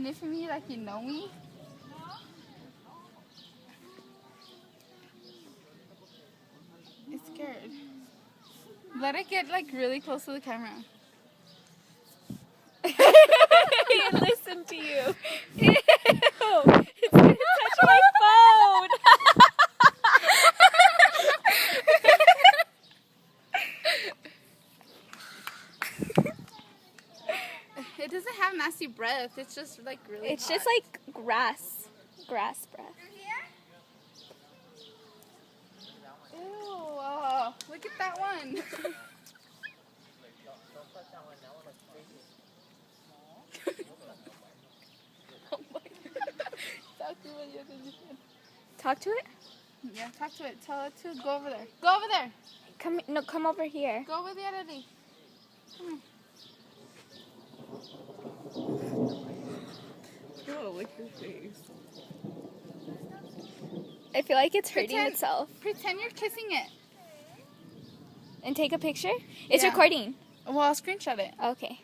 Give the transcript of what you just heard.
sniffing me like you know me? It's scared. Let it get like really close to the camera. Listen to you. Ew. It's gonna touch my phone. It doesn't have nasty breath. It's just like really It's hot. just like grass breath. Ew, look at that one. Oh my God. Talk to it. Yeah, talk to it. Tell it to go over there. Go over there. Come over here. Go over there, Daddy. Come here. Oh, look at your face. I feel like it's hurting itself. Pretend you're kissing it. And take a picture. It's Yeah. recording. Well, I'll screenshot it. Okay.